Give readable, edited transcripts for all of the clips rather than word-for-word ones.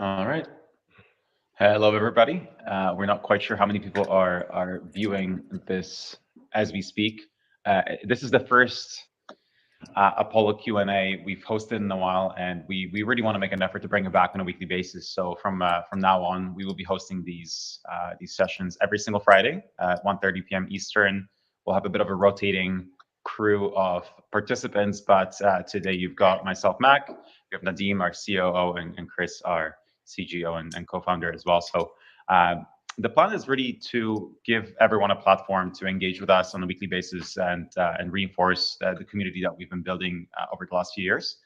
All right. Hello, everybody. We're not quite sure how many people are viewing this as we speak. This is the first Apollo Q&A we've hosted in a while, and we really want to make an effort to bring it back on a weekly basis. So from now on, we will be hosting these sessions every single Friday at 1:30 p.m. Eastern. We'll have a bit of a rotating crew of participants, but today you've got myself, Mac, we have Nadim, our COO, and Chris, our CGO and co-founder as well. So the plan is really to give everyone a platform to engage with us on a weekly basis and reinforce the community that we've been building over the last few years.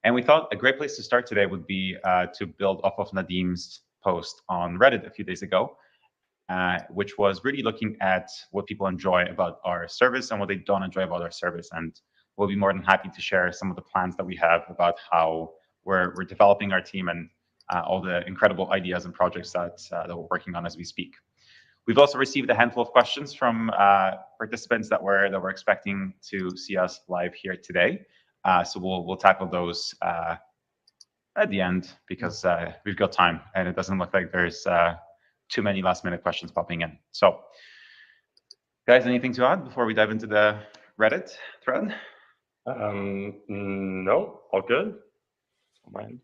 And we thought a great place to start today would be to build off of Nadim's post on Reddit a few days ago, which was really looking at what people enjoy about our service and what they don't enjoy about our service. And we'll be more than happy to share some of the plans that we have about how we're developing our team and all the incredible ideas and projects that we're working on as we speak. We've also received a handful of questions from participants that we're expecting to see us live here today. So we'll tackle those at the end because we've got time and it doesn't look like there's too many last minute questions popping in. So guys, anything to add before we dive into the Reddit thread? No, all good. Mine.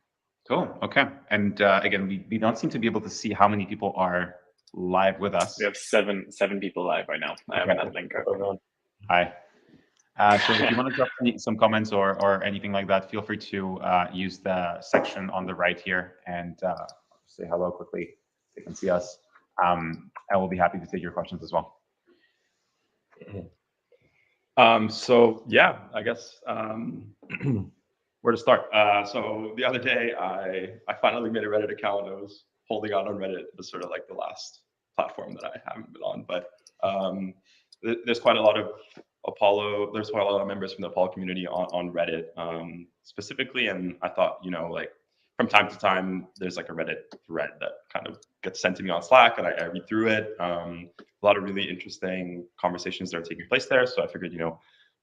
Cool. Okay. And again, we don't seem to be able to see how many people are live with us. We have seven people live right now. I have that link open. Hi. So if you want to drop some comments or anything like that, feel free to use the section on the right here and say hello quickly. They can see us. And we'll be happy to take your questions as well. So yeah, I guess where to start. So the other day, I finally made a Reddit account. I was holding on Reddit. It was sort of like the last platform that I haven't been on, but there's quite a lot of there's quite a lot of members from the Apollo community on Reddit specifically. And I thought, like from time to time, there's like a Reddit thread that kind of gets sent to me on Slack and I read through it. A lot of really interesting conversations that are taking place there. So I figured,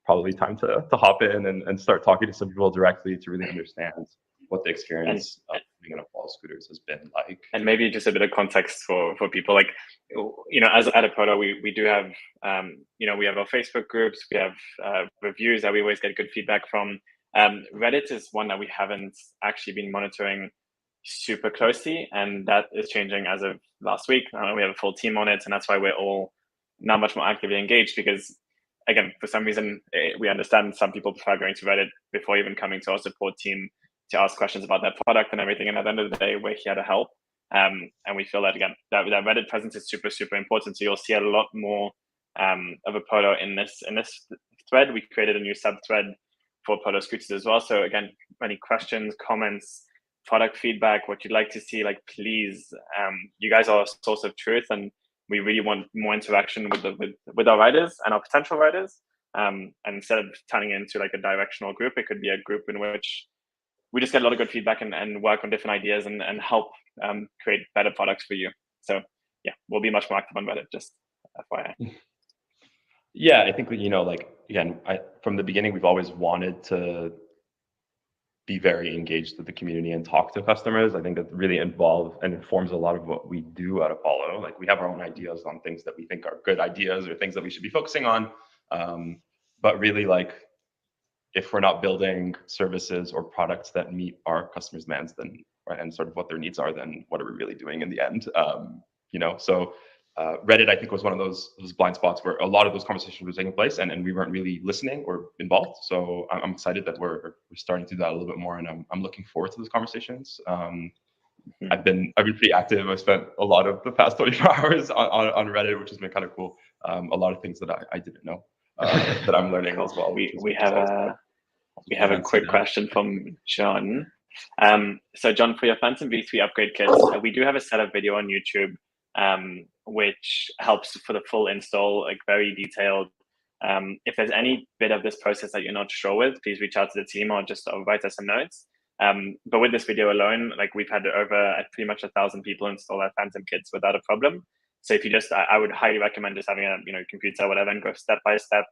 probably time to hop in and start talking to some people directly to really understand what the experience of being on Apollo scooters has been like. And maybe just a bit of context for people, like, as at Apollo, we do have, we have our Facebook groups, we have reviews that we always get good feedback from. Reddit is one that we haven't actually been monitoring super closely, and that is changing as of last week. We have a full team on it, and that's why we're all now much more actively engaged because, again, for some reason, we understand some people prefer going to Reddit before even coming to our support team to ask questions about their product and everything. And at the end of the day, we're here to help. And we feel that, again, that Reddit presence is super, super important. So you'll see a lot more of Apollo in this thread. We created a new sub-thread for Apollo scooters as well. So again, any questions, comments, product feedback, what you'd like to see, like, please, you guys are a source of truth, and we really want more interaction with our riders and our potential riders. And instead of turning it into like a directional group, it could be a group in which we just get a lot of good feedback and work on different ideas and help create better products for you. So yeah, we'll be much more active on Reddit, just FYI. Yeah, I think, again, from the beginning, we've always wanted to be very engaged with the community and talk to customers. I think that really involves and informs a lot of what we do at Apollo. Like, we have our own ideas on things that we think are good ideas or things that we should be focusing on. But really, like, if we're not building services or products that meet our customers' demands, then and sort of what their needs are, then what are we really doing in the end? So Reddit, I think, was one of those blind spots where a lot of those conversations were taking place, and we weren't really listening or involved. So I'm excited that we're starting to do that a little bit more, and I'm looking forward to those conversations. I've been pretty active. I spent a lot of the past 24 hours on Reddit, which has been kind of cool. A lot of things that I didn't know that I'm learning as well. We have a quick question from John. So John, for your Phantom V3 upgrade kits, we do have a setup video on YouTube, which helps for the full install, like very detailed. If there's any bit of this process that you're not sure with, please reach out to the team or just write us some notes. But with this video alone, like, we've had over pretty much 1,000 people install our Phantom kits without a problem. So if you I would highly recommend just having a computer or whatever and go step by step,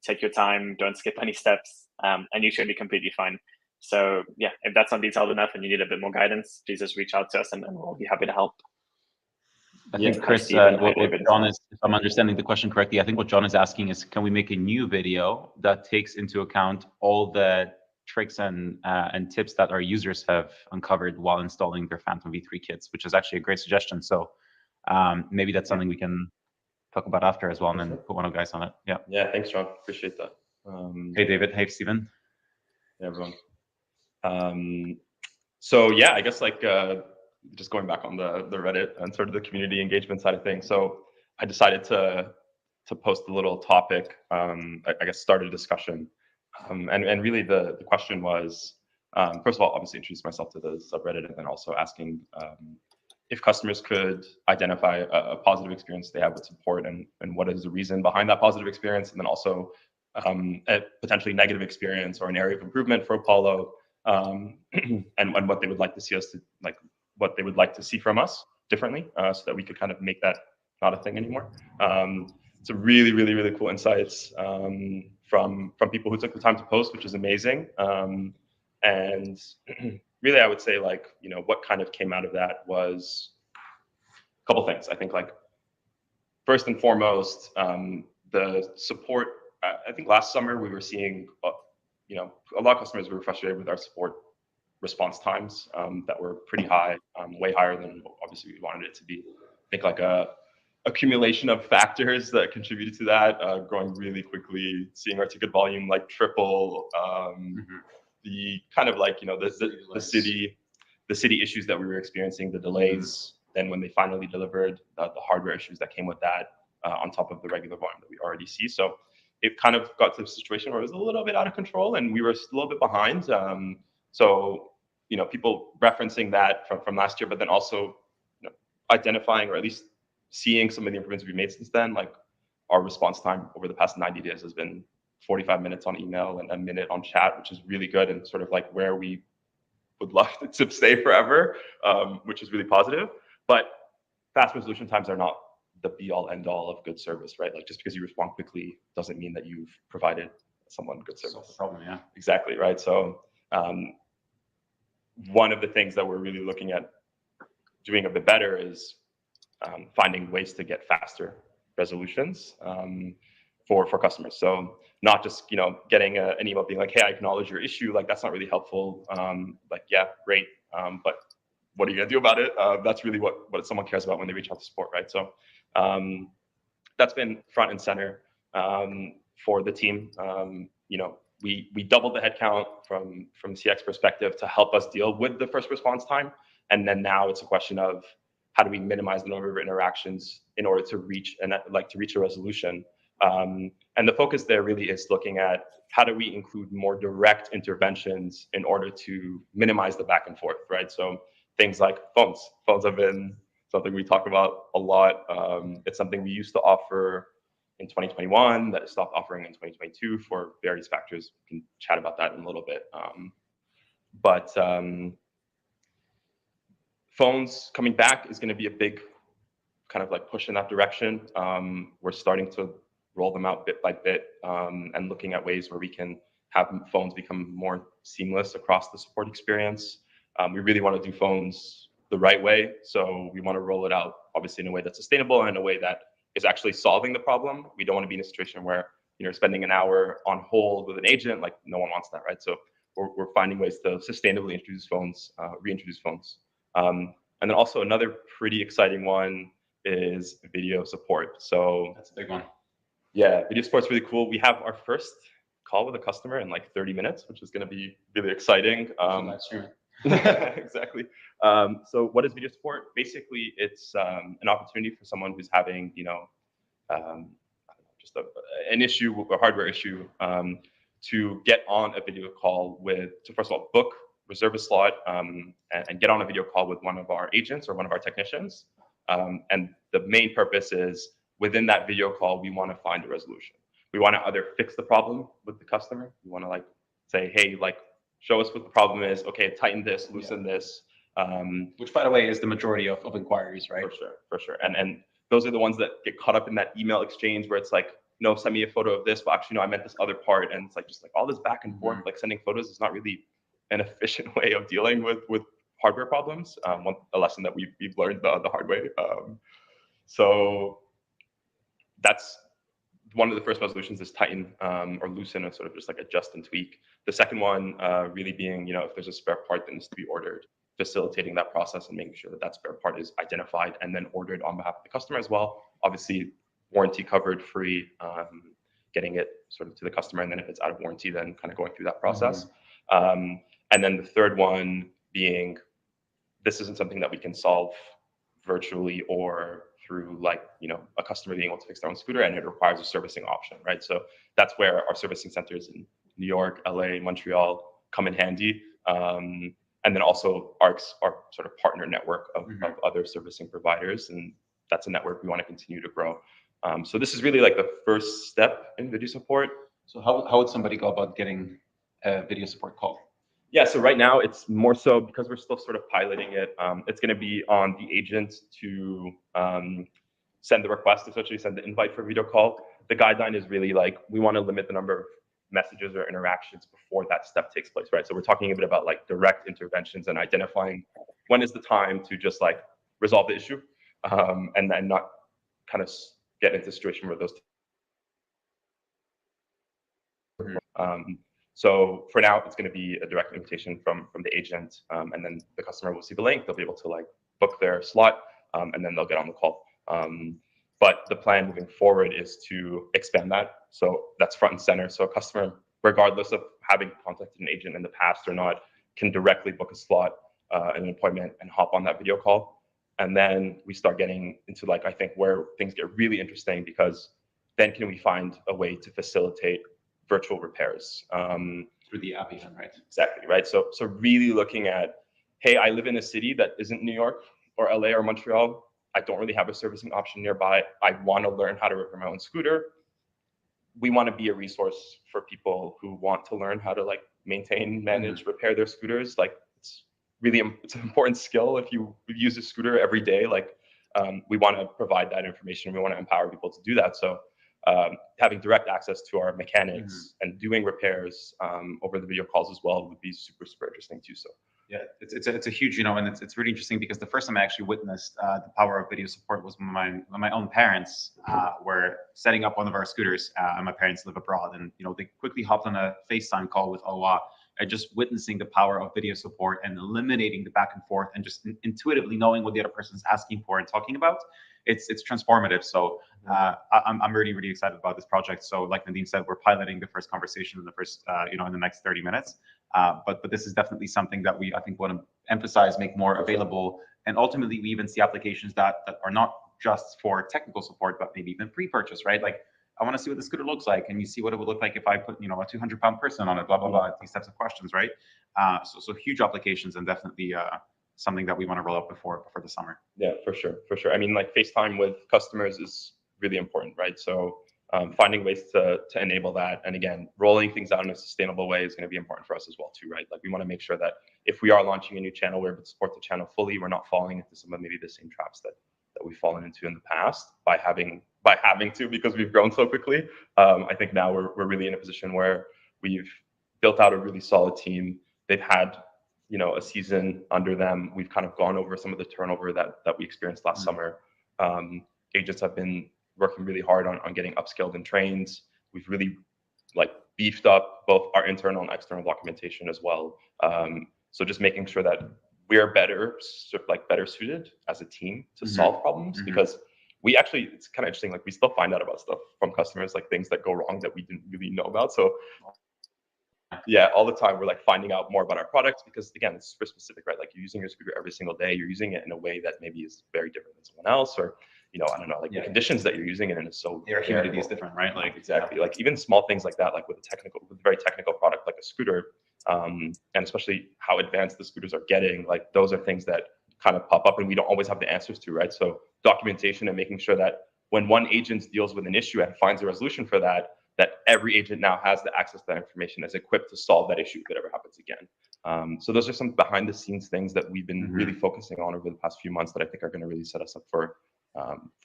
take your time, don't skip any steps, and you should be completely fine. So yeah, if that's not detailed enough and you need a bit more guidance, please just reach out to us and we'll be happy to help. I think Hi, Chris, Stephen. Hi, what David. John is, if I'm understanding the question correctly, I think what John is asking is, can we make a new video that takes into account all the tricks and tips that our users have uncovered while installing their Phantom V3 kits, which is actually a great suggestion. So maybe that's something we can talk about after as well, and then put one of guys on it. Yeah. Yeah, thanks, John. Appreciate that. Hey, David. Hey, Stephen. Hey, everyone. So yeah, I guess like just going back on the Reddit and sort of the community engagement side of things. So I decided to post a little topic. I guess start a discussion, and really the question was, first of all, obviously introduce myself to the subreddit, and then also asking if customers could identify a positive experience they have with support, and what is the reason behind that positive experience, and then also a potentially negative experience or an area of improvement for Apollo. And what they would like to see us to, like, what they would like to see from us differently, so that we could kind of make that not a thing anymore. It's a really cool insights from people who took the time to post, which is amazing. And really, I would say, like, you know, what kind of came out of that was a couple things. I think, like, first and foremost, the support. I think last summer we were seeing, you know, a lot of customers were frustrated with our support response times that were pretty high, way higher than obviously we wanted it to be. I think like a accumulation of factors that contributed to that, growing really quickly, seeing our ticket volume like triple, the kind of like, you know, the city issues that we were experiencing, the delays, then when they finally delivered, the hardware issues that came with that, on top of the regular volume that we already see. So it kind of got to a situation where it was a little bit out of control and we were a little bit behind. So, you know, people referencing that from last year, but then also, you know, identifying or at least seeing some of the improvements we've made since then. Like, our response time over the past 90 days has been 45 minutes on email and a minute on chat, which is really good and sort of like where we would love to stay forever, which is really positive. But fast resolution times are not the be all end all of good service, right? Like, just because you respond quickly doesn't mean that you've provided someone good service. Solve the problem, yeah. Exactly, right? So one of the things that we're really looking at doing a bit better is finding ways to get faster resolutions for customers. So not just, you know, getting an email being like, hey, I acknowledge your issue. Like, that's not really helpful. Like, yeah, great. But what are you gonna do about it? That's really what someone cares about when they reach out to support, right? So that's been front and center for the team. You know, we doubled the headcount from CX perspective to help us deal with the first response time, and then now it's a question of how do we minimize the number of interactions in order to reach a resolution. And the focus there really is looking at how do we include more direct interventions in order to minimize the back and forth, right? So things like phones have been something we talk about a lot. It's something we used to offer in 2021 that stopped offering in 2022 for various factors. We can chat about that in a little bit. But phones coming back is going to be a big kind of like push in that direction. We're starting to roll them out bit by bit, and looking at ways where we can have phones become more seamless across the support experience. We really want to do phones the right way. So we want to roll it out, obviously, in a way that's sustainable and in a way that is actually solving the problem. We don't want to be in a situation where, you know, spending an hour on hold with an agent. Like, no one wants that, right? So we're finding ways to sustainably introduce phones, reintroduce phones. And then also another pretty exciting one is video support. So That's a big one. Yeah, video support's really cool. We have our first call with a customer in like 30 minutes, which is going to be really exciting. Exactly. So what is video support? Basically, it's an opportunity for someone who's having, you know, just an issue, a hardware issue, to get on a video call to first of all book, reserve a slot, and get on a video call with one of our agents or one of our technicians. And the main purpose is, within that video call, we want to find a resolution. We want to either fix the problem with the customer. We want to like say, hey, like, show us what the problem is. Okay, tighten this, loosen this. Which, by the way, is the majority of inquiries, right? For sure. And those are the ones that get caught up in that email exchange where it's like, no, send me a photo of this, but actually, no, I meant this other part. And it's like, just like all this back and forth, like sending photos is not really an efficient way of dealing with hardware problems. A lesson that we've learned the hard way. So that's one of the first resolutions is tighten or loosen and sort of just like adjust and tweak. The second one really being, if there's a spare part that needs to be ordered, facilitating that process and making sure that that spare part is identified and then ordered on behalf of the customer as well. Obviously, warranty covered, free, getting it sort of to the customer, and then if it's out of warranty, then kind of going through that process. And then the third one being, this isn't something that we can solve virtually or through like, a customer being able to fix their own scooter, and it requires a servicing option, right? So that's where our servicing centers in New York, LA, Montreal come in handy. And then also ARC's, our sort of partner network of other servicing providers. And that's a network we want to continue to grow. So this is really like the first step in video support. So how would somebody go about getting a video support call? Yeah, so right now it's more so because we're still sort of piloting it. It's going to be on the agent to send the request, essentially send the invite for video call. The guideline is really like, we want to limit the number of messages or interactions before that step takes place, right? So we're talking a bit about like direct interventions and identifying when is the time to just like resolve the issue, and then not kind of get into a situation where those. So for now, it's going to be a direct invitation from the agent, and then the customer will see the link. They'll be able to like book their slot, and then they'll get on the call. But the plan moving forward is to expand that. So that's front and center. So a customer, regardless of having contacted an agent in the past or not, can directly book a slot, an appointment, and hop on that video call. And then we start getting into like, I think where things get really interesting, because then can we find a way to facilitate virtual repairs Through the app even, right? Exactly, right? So really looking at, hey, I live in a city that isn't New York or LA or Montreal. I don't really have a servicing option nearby. I want to learn how to repair my own scooter. We want to be a resource for people who want to learn how to like maintain, manage, repair their scooters. Like it's an important skill if you use a scooter every day. Like we want to provide that information. We want to empower people to do that. So having direct access to our mechanics and doing repairs over the video calls as well would be super, super interesting too. So yeah, it's a huge, and it's really interesting because the first time I actually witnessed the power of video support was when my own parents were setting up one of our scooters, and my parents live abroad, and they quickly hopped on a FaceTime call with OA, and just witnessing the power of video support and eliminating the back and forth and just intuitively knowing what the other person is asking for and talking about. It's transformative. So I'm really, really excited about this project. So like Nadim said, we're piloting the first conversation in the first, in the next 30 minutes. But this is definitely something that I think want to emphasize, make more available. And ultimately, we even see applications that are not just for technical support, but maybe even pre-purchase, right? Like, I want to see what the scooter looks like, and you see what it would look like if I put, a 200-pound person on it, blah, blah, blah, these types of questions, right? So huge applications, and definitely something that we want to roll out before the summer. Yeah, for sure. I mean, like FaceTime with customers is really important, right? So finding ways to enable that, and again, rolling things out in a sustainable way is going to be important for us as well too, right? Like we want to make sure that if we are launching a new channel, we're able to support the channel fully. We're not falling into some of maybe the same traps that we've fallen into in the past by having to, because we've grown so quickly. I think now we're really in a position where we've built out a really solid team. They've had a season under them. We've kind of gone over some of the turnover that we experienced last summer. Agents have been working really hard on getting upskilled and trained. We've really like beefed up both our internal and external documentation as well. So just making sure that we're better suited as a team to solve problems, because it's kind of interesting. Like we still find out about stuff from customers, like things that go wrong that we didn't really know about. So yeah, all the time we're like finding out more about our products, because again, it's super specific, right? Like you're using your scooter every single day. You're using it in a way that maybe is very different than someone else, or I don't know, like the conditions that you're using it in is so their humidity is different, right? Like exactly, like even small things like that, like with a very technical product like a scooter, and especially how advanced the scooters are getting, like those are things that kind of pop up and we don't always have the answers to, right? So documentation and making sure that when one agent deals with an issue and finds a resolution for that every agent now has the access to that information, is equipped to solve that issue if it ever happens again. So those are some behind the scenes things that we've been really focusing on over the past few months that I think are going to really set us up for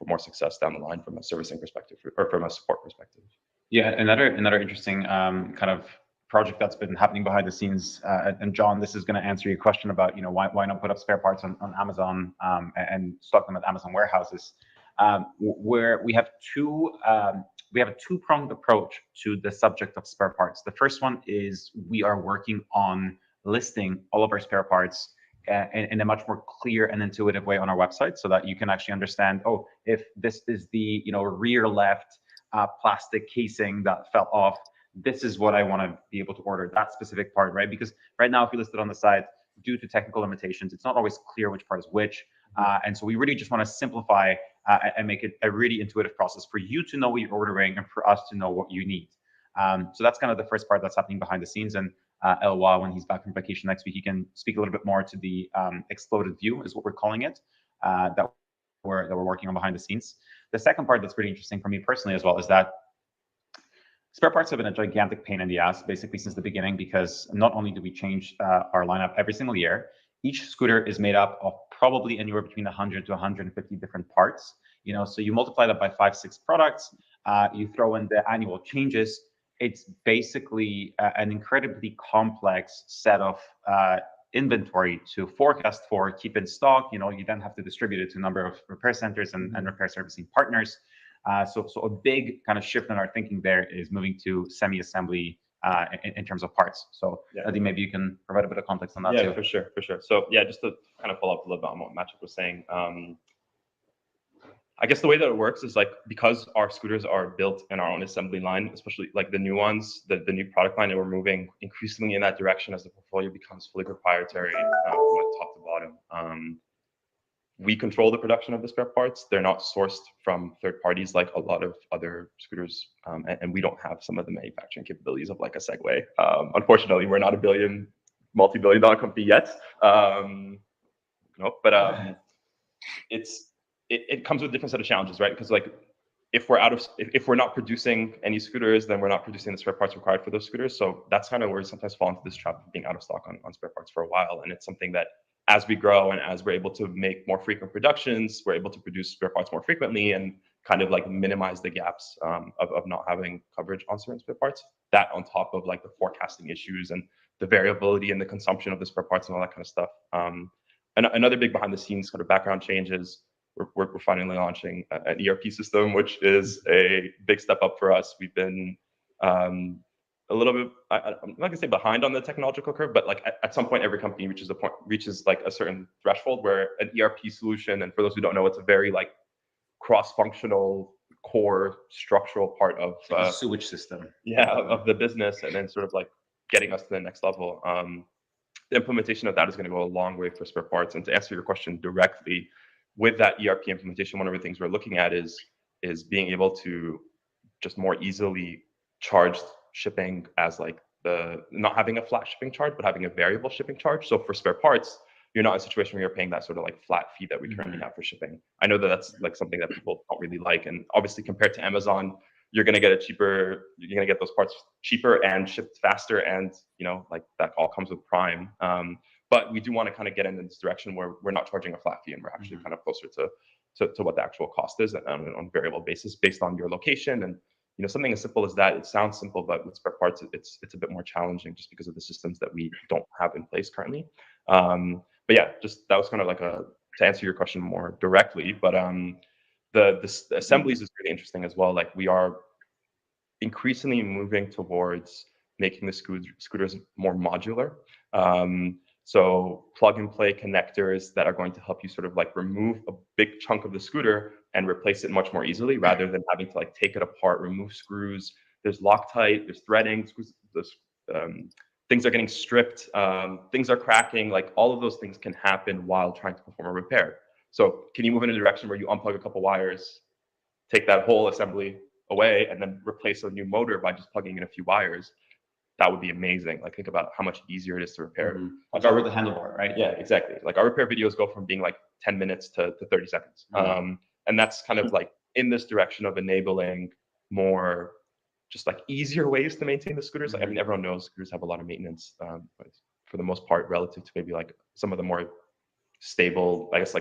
more success down the line from a servicing perspective or from a support perspective. Yeah, another interesting kind of project that's been happening behind the scenes. And John, this is going to answer your question about, why not put up spare parts on Amazon and stock them at Amazon warehouses. Where we have a two-pronged approach to the subject of spare parts. The first one is we are working on listing all of our spare parts in a much more clear and intuitive way on our website, so that you can actually understand, oh, if this is the rear left plastic casing that fell off, this is what I want to be able to order, that specific part, right? Because right now, if you list it on the site, due to technical limitations, it's not always clear which part is which. And so we really just want to simplify and make it a really intuitive process for you to know what you're ordering and for us to know what you need. So that's kind of the first part that's happening behind the scenes. And Eloi, when he's back from vacation next week, he can speak a little bit more to the exploded view, is what we're calling it, that we're working on behind the scenes. The second part that's pretty interesting for me personally as well is that spare parts have been a gigantic pain in the ass basically since the beginning, because not only do we change our lineup every single year, each scooter is made up of probably anywhere between 100 to 150 different parts. So you multiply that by 5-6 products, you throw in the annual changes. It's basically an incredibly complex set of inventory to forecast for, keep in stock. You then have to distribute it to a number of repair centers and repair servicing partners. So a big kind of shift in our thinking there is moving to semi-assembly in terms of parts. So Nadim, maybe you can provide a bit of context on that too. For sure. So just to kind of follow up a little bit on what Maciek was saying. I guess the way that it works is because our scooters are built in our own assembly line, especially like the new ones, the new product line, and we're moving increasingly in that direction as the portfolio becomes fully proprietary from top to bottom. We control the production of the spare parts. They're not sourced from third parties like a lot of other scooters, and we don't have some of the manufacturing capabilities of like a Segway. Unfortunately, we're not a multi-billion-dollar company yet. It comes with a different set of challenges, right? Because if we're not producing any scooters, then we're not producing the spare parts required for those scooters. So that's kind of where we sometimes fall into this trap of being out of stock on spare parts for a while. And it's something that as we grow and as we're able to make more frequent productions, we're able to produce spare parts more frequently and kind of minimize the gaps of not having coverage on certain spare parts. That on top of the forecasting issues and the variability in the consumption of the spare parts and all that kind of stuff. And another big behind the scenes kind of background change is we're finally launching an ERP system, which is a big step up for us. We've been a little bit, I'm not gonna say behind on the technological curve, but at some point, every company reaches a certain threshold where an ERP solution, and for those who don't know, it's a very cross-functional core structural part of a sewage system. Of the business, and then sort of getting us to the next level. The implementation of that is going to go a long way for spare parts. And to answer your question directly, with that ERP implementation, one of the things we're looking at is being able to just more easily charge shipping as not having a flat shipping charge, but having a variable shipping charge. So for spare parts, you're not in a situation where you're paying that sort of flat fee that we currently have for shipping. I know that that's something that people don't really like. And obviously compared to Amazon, you're going to get those parts cheaper and shipped faster. And, that all comes with Prime. But we do want to kind of get in this direction where we're not charging a flat fee and we're actually kind of closer to what the actual cost is on a variable basis based on your location. And, something as simple as that, it sounds simple, but with spare parts, it's a bit more challenging just because of the systems that we don't have in place currently. But yeah, just that was kind of to answer your question more directly. But the assemblies is really interesting as well. We are increasingly moving towards making the scooters more modular. So plug and play connectors that are going to help you sort of remove a big chunk of the scooter and replace it much more easily rather than having to take it apart, remove screws. There's Loctite, there's threading, things are getting stripped, things are cracking, all of those things can happen while trying to perform a repair. So can you move in a direction where you unplug a couple wires, take that whole assembly away, and then replace a new motor by just plugging in a few wires? That would be amazing. Think about how much easier it is to repair. With the handlebar, right? Yeah, exactly. Our repair videos go from being 10 minutes to 30 seconds. And that's kind of in this direction of enabling more just easier ways to maintain the scooters. I mean, everyone knows scooters have a lot of maintenance, but for the most part, relative to maybe some of the more stable, I guess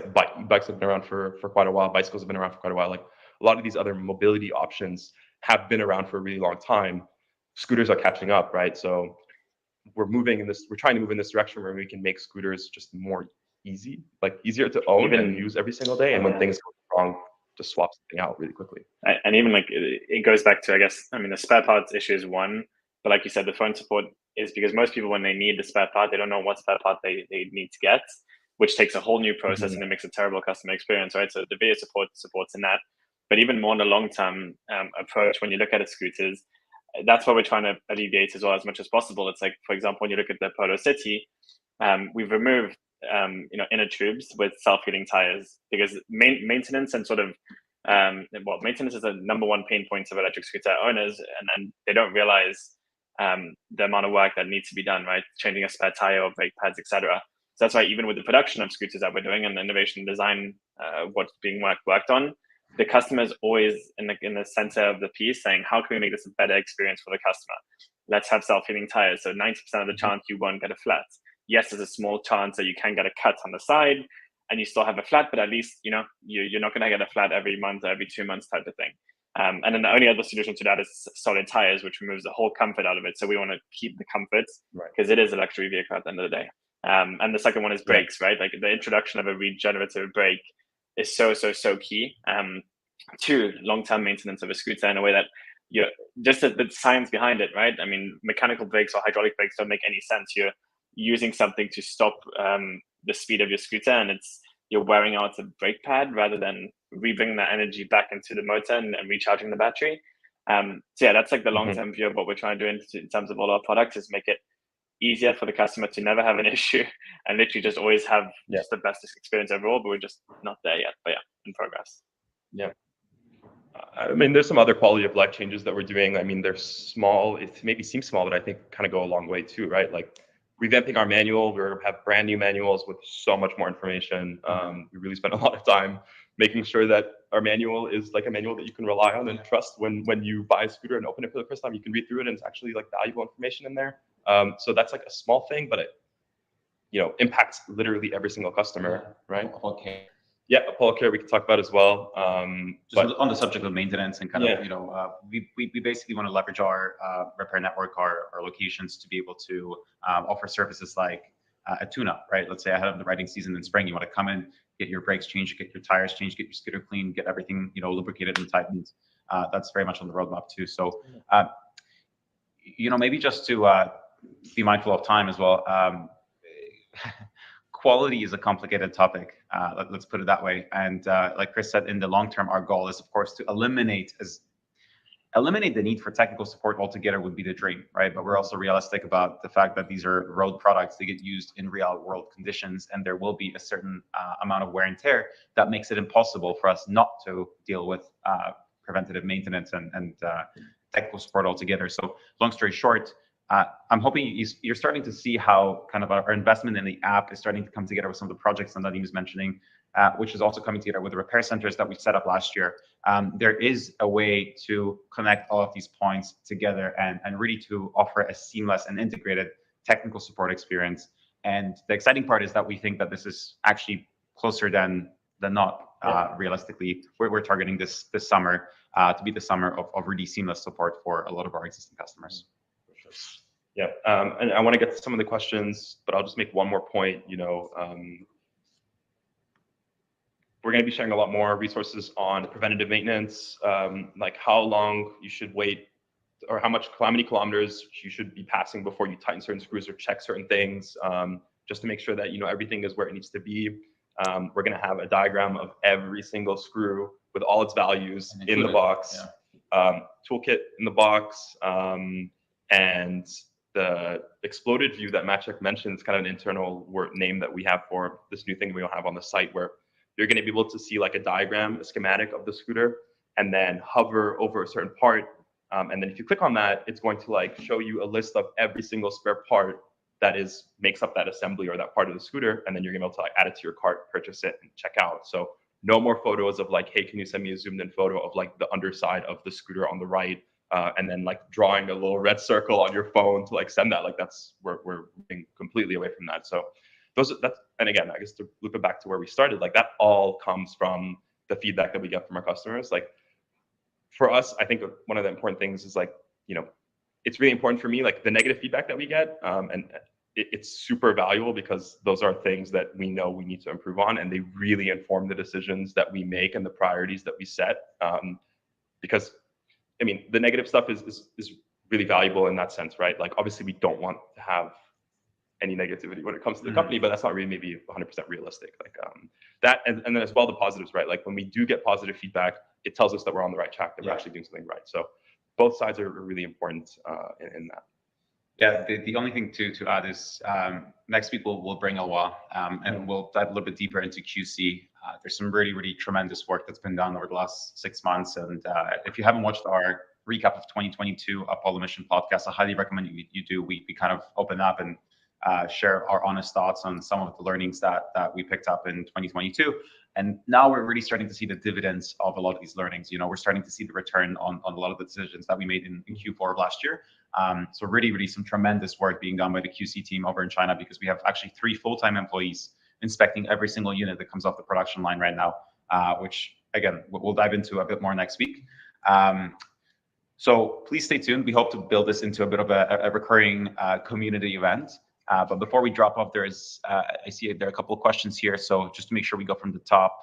bikes have been around for quite a while. Bicycles have been around for quite a while. A lot of these other mobility options have been around for a really long time. scooters are catching up, right? So we're trying to move in this direction where we can make scooters just more easier to own and use every single day. And when things go wrong, just swap something out really quickly. And even like it goes back to, I guess, I mean, the spare parts issue is one, but like you said, the phone support is because most people, when they need the spare part, they don't know what spare part they need to get, which takes a whole new process and it makes a terrible customer experience, right? So the video supports in that. But even more in the long-term approach, when you look at the scooters, that's what we're trying to alleviate as well as much as possible. It's like, for example, when you look at the Polo City, we've removed inner tubes with self-heating tires because maintenance and sort of maintenance is the number one pain points of electric scooter owners, and they don't realize the amount of work that needs to be done, right? Changing a spare tire or brake pads, etc. So that's why even with the production of scooters that we're doing and the innovation design, what's being worked on, the customer is always in the center of the piece, saying, how can we make this a better experience for the customer? Let's have self-heating tires. So 90% of the chance you won't get a flat. Yes, there's a small chance that you can get a cut on the side and you still have a flat, but at least, you're not going to get a flat every month or every 2 months type of thing. And then the only other solution to that is solid tires, which removes the whole comfort out of it. So we want to keep the comforts because it is a luxury vehicle at the end of the day. And the second one is brakes, right? Like the introduction of a regenerative brake is so key to long-term maintenance of a scooter in a way that just the science behind it, right? I mean, mechanical brakes or hydraulic brakes don't make any sense. You're using something to stop the speed of your scooter, and you're wearing out a brake pad rather than bringing that energy back into the motor and recharging the battery. So yeah, that's like the long-term view of what we're trying to do in terms of all our products, is make it easier for the customer to never have an issue and literally just always have just the best experience overall, but we're just not there yet. But yeah, in progress. Yeah. I mean, there's some other quality of life changes that we're doing. I mean, they're small. It maybe seems small, but I think kind of go a long way too, right? Like revamping our manual. We have brand new manuals with so much more information. We really spent a lot of time making sure that our manual is like a manual that you can rely on and trust when you buy a scooter and open it for the first time. You can read through it and it's actually like valuable information in there. So that's like a small thing, but it impacts literally every single customer, right? Okay. Yeah, Apollo Care we can talk about as well. But on the subject of maintenance and kind of, we basically want to leverage our repair network, our locations to be able to offer services like a tune-up, right? Let's say ahead of the riding season in spring, you want to come in, get your brakes changed, get your tires changed, get your scooter cleaned, get everything, lubricated and tightened. That's very much on the roadmap too. So, maybe just to be mindful of time as well. Quality is a complicated topic. Let's put it that way. And like Chris said, in the long term, our goal is, of course, to eliminate the need for technical support altogether would be the dream, right? But we're also realistic about the fact that these are road products. They get used in real world conditions, and there will be a certain amount of wear and tear that makes it impossible for us not to deal with preventative maintenance and technical support altogether. So long story short, I'm hoping you're starting to see how kind of our investment in the app is starting to come together with some of the projects that Nadim was mentioning, which is also coming together with the repair centers that we set up last year. There is a way to connect all of these points together and really to offer a seamless and integrated technical support experience. And the exciting part is that we think that this is actually closer than not. Realistically, we're targeting this summer to be the summer of really seamless support for a lot of our existing customers. Yeah, and I want to get to some of the questions, but I'll just make one more point. We're going to be sharing a lot more resources on preventative maintenance, like how long you should wait, or how many kilometers you should be passing before you tighten certain screws or check certain things, just to make sure that everything is where it needs to be. We're going to have a diagram of every single screw with all its values in the box, toolkit in the box. And the exploded view that Maciek mentioned is kind of an internal name that we have for this new thing we don't have on the site, where you're going to be able to see like a diagram, a schematic of the scooter, and then hover over a certain part. And then if you click on that, it's going to like show you a list of every single spare part that makes up that assembly or that part of the scooter. And then you're going to be able to like add it to your cart, purchase it, and check out. So no more photos of like, hey, can you send me a zoomed in photo of like the underside of the scooter on the right? And then like drawing a little red circle on your phone to like send that. Like we're moving completely away from that. So and again, I guess to loop it back to where we started, like that all comes from the feedback that we get from our customers. Like for us, I think one of the important things is like, it's really important for me, like the negative feedback that we get, and it's super valuable because those are things that we know we need to improve on, and they really inform the decisions that we make and the priorities that we set. Because, I mean, the negative stuff is really valuable in that sense, right? Like, obviously, we don't want to have any negativity when it comes to the company, but that's not really maybe 100% realistic. Like that, and then as well the positives, right? Like when we do get positive feedback, it tells us that we're on the right track, that we're actually doing something right. So both sides are really important in that. Yeah, the only thing to add is next week we'll bring Eloi and we'll dive a little bit deeper into QC. There's some really tremendous work that's been done over the last 6 months, and if you haven't watched our recap of 2022 Apollo Mission podcast, I highly recommend you do. We kind of open up and share our honest thoughts on some of the learnings that we picked up in 2022. And now we're really starting to see the dividends of a lot of these learnings. You know, we're starting to see the return on a lot of the decisions that we made in Q4 of last year. So really some tremendous work being done by the QC team over in China, because we have actually 3 full-time employees inspecting every single unit that comes off the production line right now, which again, we'll dive into a bit more next week. So please stay tuned. We hope to build this into a bit of a recurring community event. But before we drop off, I see there are a couple of questions here. So just to make sure we go from the top,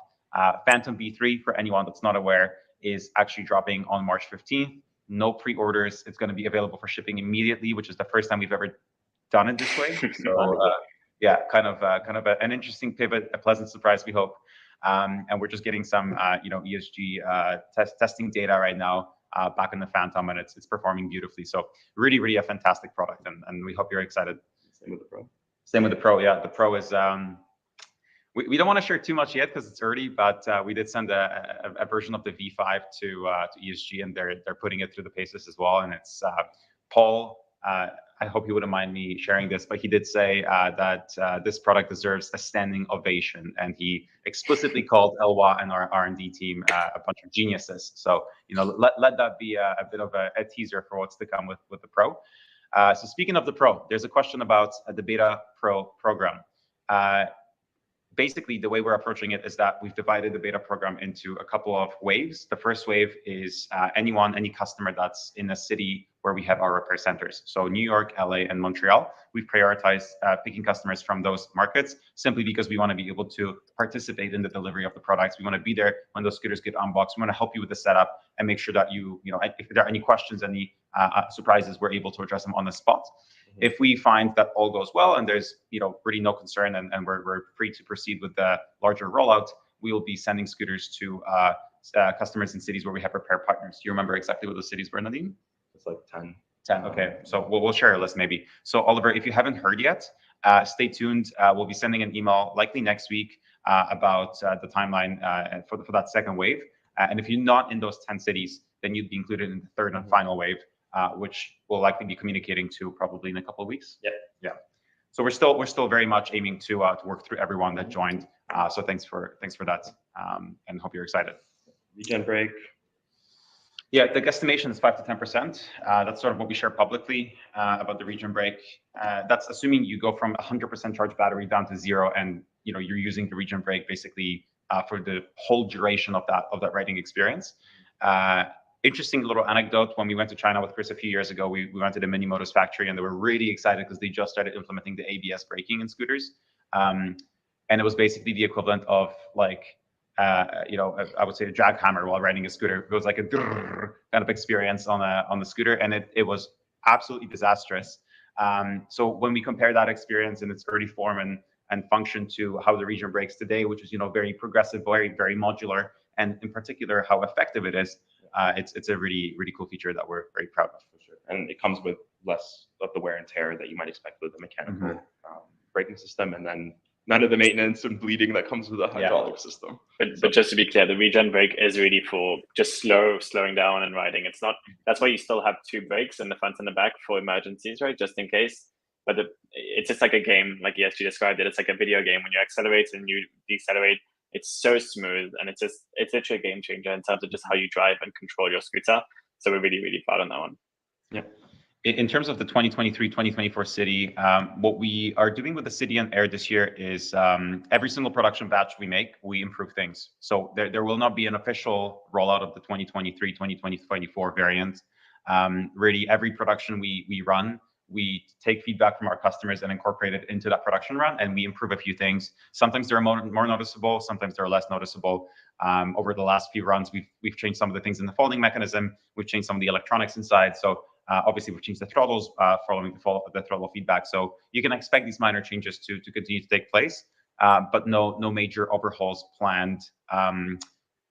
Phantom V3, for anyone that's not aware, is actually dropping on March 15th. No pre-orders. It's going to be available for shipping immediately, which is the first time we've ever done it this way. So yeah, kind of an interesting pivot, a pleasant surprise, we hope. And we're just getting some ESG testing data right now back in the Phantom, and it's performing beautifully. So really a fantastic product, and we hope you're excited. Same with the Pro. Same with the Pro. Yeah, the Pro is. We don't want to share too much yet because it's early, but we did send a version of the V5 to ESG, and they're putting it through the paces as well. And it's Paul. I hope you wouldn't mind me sharing this, but he did say that this product deserves a standing ovation, and he explicitly called Eloi and our R&D team a bunch of geniuses. So let that be a bit of a teaser for what's to come with the Pro. So speaking of the Pro, there's a question about the Beta Pro program. Basically, the way we're approaching it is that we've divided the beta program into a couple of waves. The first wave is any customer that's in a city where we have our repair centers. So New York, LA, and Montreal. We've prioritized picking customers from those markets simply because we want to be able to participate in the delivery of the products. We want to be there when those scooters get unboxed. We want to help you with the setup and make sure that if there are any questions, any surprises, we're able to address them on the spot. If we find that all goes well and there's really no concern and we're free to proceed with the larger rollout, we will be sending scooters to customers in cities where we have repair partners. Do you remember exactly what the cities were, Nadim? It's like 10. 10. Okay, so we'll share a list maybe. So Oliver, if you haven't heard yet, stay tuned. We'll be sending an email likely next week about the timeline for that second wave. And if you're not in those 10 cities, then you'd be included in the third and final wave, which we'll likely be communicating to probably in a couple of weeks. Yeah. So we're still very much aiming to work through everyone that joined. So thanks for that, and hope you're excited. Regen brake. Yeah, the guesstimation is 5 to 10%. That's sort of what we share publicly about the regen brake. That's assuming you go from 100% charged battery down to 0, and you're using the regen brake basically for the whole duration of that riding experience. Interesting little anecdote. When we went to China with Chris a few years ago, we went to the Mini Motors factory, and they were really excited because they just started implementing the ABS braking in scooters. And it was basically the equivalent of like, I would say a jackhammer while riding a scooter. It was like a kind of experience on the scooter, and it was absolutely disastrous. So when we compare that experience in its early form and function to how the regen brakes today, which is very progressive, very modular, and in particular how effective it is, it's a really cool feature that we're very proud of. For sure. And it comes with less of the wear and tear that you might expect with a mechanical braking system, and then none of the maintenance and bleeding that comes with a hydraulic system. But just to be clear, the regen brake is really for just slowing down and riding. It's not. That's why you still have 2 brakes in the front and the back for emergencies, right? Just in case. But it's just like a game, like ESG described it. It's like a video game. When you accelerate and you decelerate, it's so smooth, and it's literally a game changer in terms of just how you drive and control your scooter. So we're really proud on that one. Yeah. In terms of the 2023-2024 city, what we are doing with the City and Air this year is every single production batch we make, we improve things. So there will not be an official rollout of the 2023-2024 variant Really, every production we run, we take feedback from our customers and incorporate it into that production run, and we improve a few things. Sometimes they're more noticeable, sometimes they're less noticeable. Over the last few runs, we've changed some of the things in the folding mechanism. We've changed some of the electronics inside. So obviously, we've changed the throttles following the throttle feedback. So you can expect these minor changes to continue to take place, but no major overhauls planned.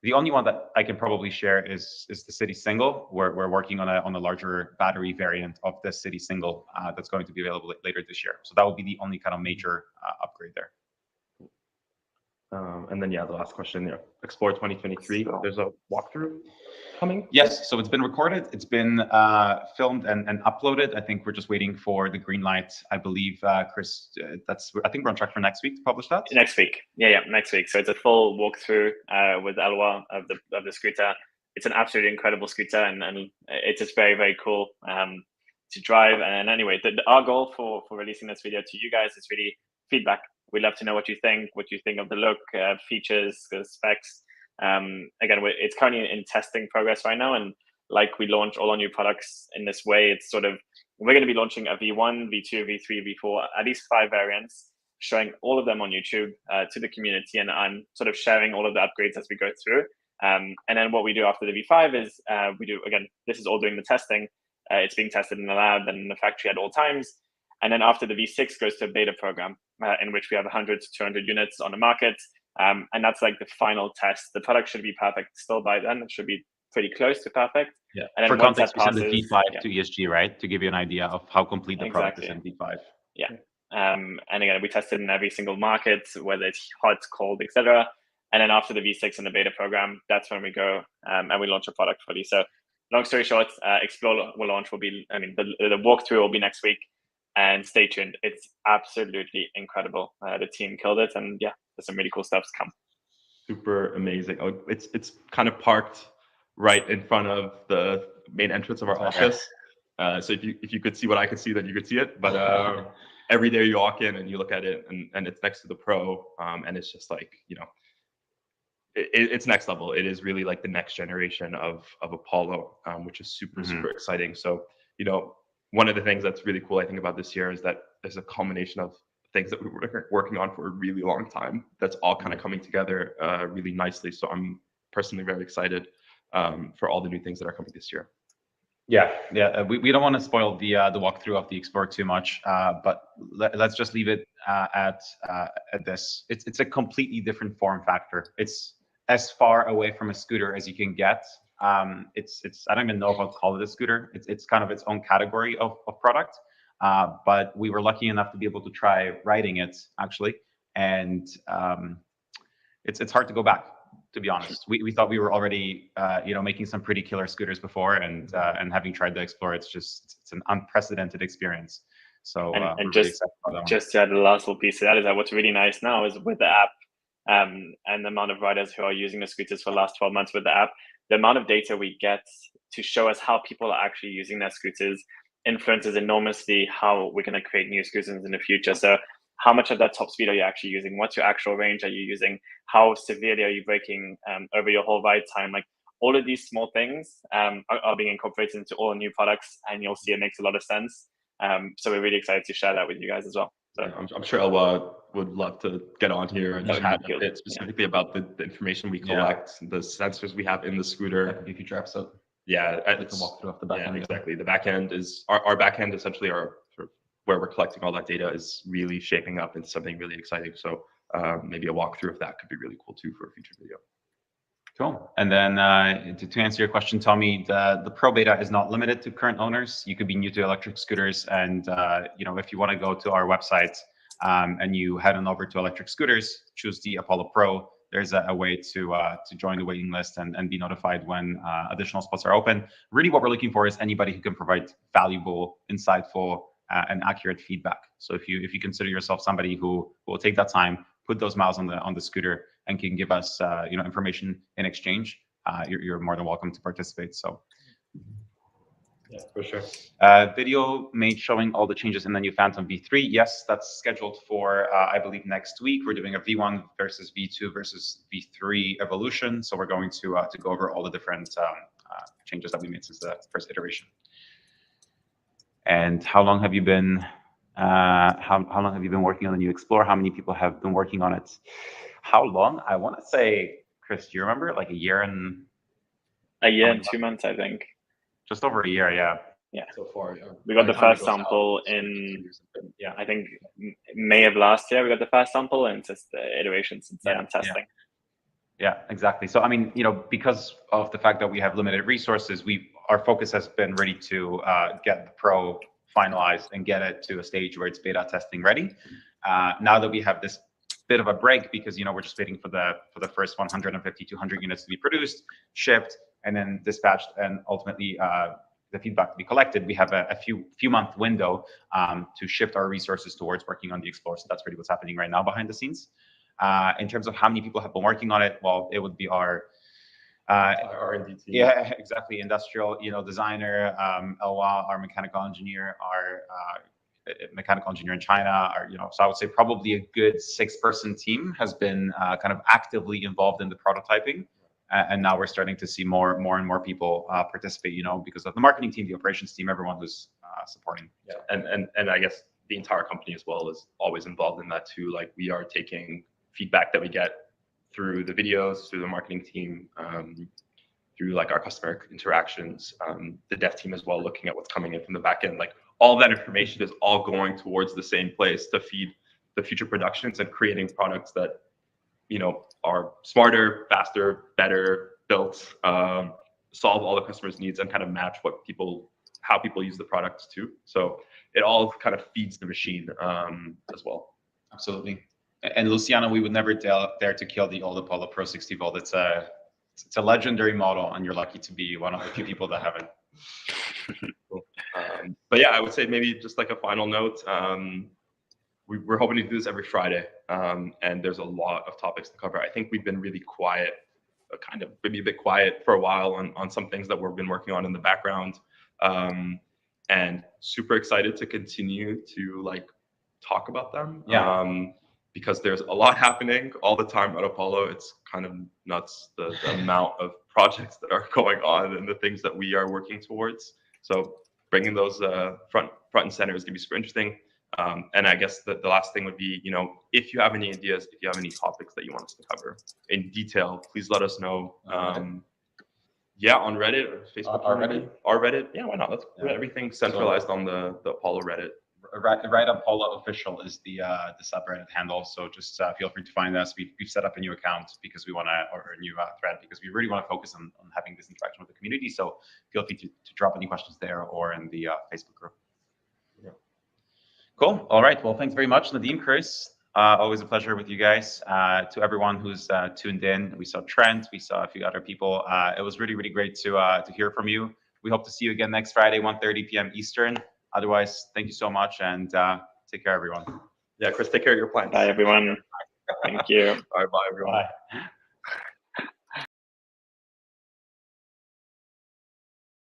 The only one that I can probably share is the City Single. We're working on a larger battery variant of the City Single that's going to be available later this year. So that will be the only kind of major upgrade there. And then, yeah, the last question, Explore 2023, there's a walkthrough coming? Yes, so it's been recorded, it's been filmed and uploaded. I think we're just waiting for the green light. I believe, Chris, I think we're on track for next week to publish that. Next week, yeah, next week. So it's a full walkthrough with Eloi of the scooter. It's an absolutely incredible scooter, and it's just very, very cool to drive. And anyway, our goal for releasing this video to you guys is really feedback. We'd love to know what you think of the look, features, the specs. Again, it's currently in testing progress right now, and like we launch all our new products in this way, it's sort of, we're going to be launching a V1, V2, V3, V4, at least 5 variants, showing all of them on YouTube to the community, and I'm sort of sharing all of the upgrades as we go through. And then what we do after the V5 is we do, again, this is all doing the testing. It's being tested in the lab and in the factory at all times. And then after the V6 goes to a beta program in which we have 100 to 200 units on the market. And that's like the final test. The product should be perfect still by then. It should be pretty close to perfect. Yeah. And then for once context, that passes, we send the V5 to ESG, right? To give you an idea of how complete the product is in V5. Yeah. And again, we test it in every single market, whether it's hot, cold, etc. And then after the V6 and the beta program, that's when we go and we launch a product fully. So long story short, Explore will launch, the walkthrough will be next week. And stay tuned. It's absolutely incredible. The team killed it, and yeah, there's some really cool stuff to come. Super amazing. Oh, it's kind of parked right in front of the main entrance of our office. So if you could see what I could see, then you could see it. But every day you walk in and you look at it, and it's next to the Pro, and it's just like, it's next level. It is really like the next generation of Apollo, which is super exciting. So one of the things that's really cool, I think, about this year is that there's a culmination of things that we were working on for a really long time. That's all kind of coming together really nicely. So I'm personally very excited for all the new things that are coming this year. Yeah. We don't want to spoil the walkthrough of the Explorer too much, but let's just leave it at this. It's a completely different form factor. It's as far away from a scooter as you can get. It's I don't even know if I'll call it a scooter. It's kind of its own category of product. But we were lucky enough to be able to try riding it actually, and it's hard to go back, to be honest. We thought we were already making some pretty killer scooters before, and having tried the Explorer, it's an unprecedented experience. So and just to add the last little piece of that is that what's really nice now is with the app, and the amount of riders who are using the scooters for the last 12 months with the app, the amount of data we get to show us how people are actually using their scooters influences enormously how we're going to create new scooters in the future. So how much of that top speed are you actually using? What's your actual range are you using? How severely are you braking over your whole ride time? Like all of these small things are being incorporated into all new products, and you'll see it makes a lot of sense. So we're really excited to share that with you guys as well. So yeah, I'm sure Eloi would love to get on here and chat a bit specifically about the information we collect, the sensors we have in the scooter. That could be a future episode. Yeah, we can walk through off the back end. Exactly. The back end is our back end, essentially, our sort of where we're collecting all that data is really shaping up into something really exciting. So maybe a walkthrough of that could be really cool too for a future video. Cool. And then to answer your question, Tommy, the Pro Beta is not limited to current owners. You could be new to electric scooters, and if you want to go to our website and you head on over to electric scooters, choose the Apollo Pro. There's a way to join the waiting list and be notified when additional spots are open. Really, what we're looking for is anybody who can provide valuable, insightful, and accurate feedback. So if you consider yourself somebody who will take that time, put those miles on the scooter, and can give us information in exchange, you're more than welcome to participate. So. Yeah, for sure. Video made showing all the changes in the new Phantom V3. Yes, that's scheduled for, I believe, next week. We're doing a V1 versus V2 versus V3 evolution. So we're going to go over all the different changes that we made since the first iteration. And how long have you been? How long have you been working on the new Explore? How many people have been working on it? How long? I want to say, Chris, do you remember? Like a year and A year how and many 2 months, I think. just over a year, yeah. Yeah. So far, We got by the time it first goes out, sample it's been 2 in, years. Yeah. I think, May of last year. We got the first sample, and it's just the iteration since then Yeah, and testing. Yeah, exactly. So I mean, because of the fact that we have limited resources, our focus has been really to get the Pro finalized and get it to a stage where it's beta testing ready. Now that we have this bit of a break, because we're just waiting for the first 150, 200 units to be produced, shipped, and then dispatched, and ultimately the feedback to be collected, we have a few month window to shift our resources towards working on the Explore. So that's really what's happening right now behind the scenes. In terms of how many people have been working on it, well, it would be our R&D team. Yeah, exactly. Industrial, designer, Elwa, our mechanical engineer, our mechanical engineer in China, so I would say probably a good 6-person team has been kind of actively involved in the prototyping. And now we're starting to see more and more people participate, because of the marketing team, the operations team, everyone who's supporting. Yeah, and I guess the entire company as well is always involved in that too. Like, we are taking feedback that we get through the videos, through the marketing team, through like our customer interactions, the dev team as well, looking at what's coming in from the back end. Like, all that information is all going towards the same place to feed the future productions and creating products that are smarter, faster, better built, solve all the customers' needs, and kind of match how people use the products too. So it all kind of feeds the machine as well. Absolutely. And Luciano, we would never dare to kill the old Apollo Pro 60 volt. It's a legendary model, and you're lucky to be one of the few people that have it. Cool. But yeah, I would say maybe just like a final note, we're hoping to do this every Friday, and there's a lot of topics to cover. I think we've been really quiet, kind of maybe a bit quiet for a while on some things that we've been working on in the background, and super excited to continue to like talk about them. Yeah. Because there's a lot happening all the time at Apollo. It's kind of nuts, the amount of projects that are going on and the things that we are working towards. So bringing those front and center is going to be super interesting. And I guess the last thing would be, if you have any ideas, if you have any topics that you want us to cover in detail, please let us know. Yeah, on Reddit or Facebook. Our Reddit. Yeah, why not? Let's put everything centralized on the Apollo Reddit. Right, Apollo Official is the subreddit handle. So just feel free to find us. We've set up a new account because we want to, or a new thread, because we really want to focus on having this interaction with the community. So feel free to drop any questions there or in the Facebook group. Yeah. Cool. All right. Well, thanks very much, Nadim, Chris. Always a pleasure with you guys. To everyone who's tuned in, we saw Trent, we saw a few other people. It was really, really great to hear from you. We hope to see you again next Friday, 1:30 p.m. Eastern. Otherwise, thank you so much, and take care, everyone. Yeah, Chris, take care of your plants. Bye, everyone. Thank you. All right, bye, everyone. Bye.